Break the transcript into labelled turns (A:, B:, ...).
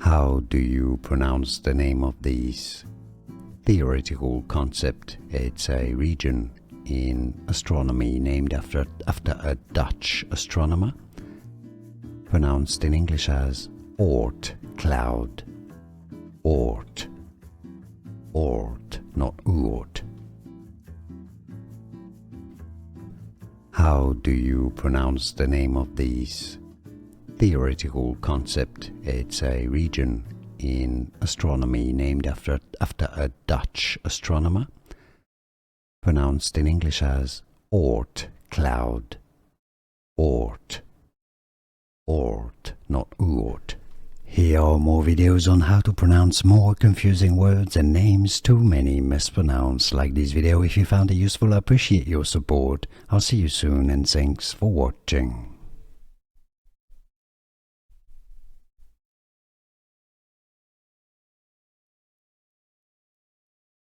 A: How do you pronounce the name of this theoretical concept? It's a region in astronomy named after a Dutch astronomer, pronounced in English as Oort Cloud. Oort. Oort, not Oort. How do you pronounce the name of this theoretical concept? It's a region in astronomy named after a Dutch astronomer, pronounced in English as Oort Cloud. Oort. Oort, not Oort. Here are more videos on how to pronounce more confusing words and names too many mispronounced. Like this video if you found it useful. I appreciate your support. I'll see you soon and thanks for watching.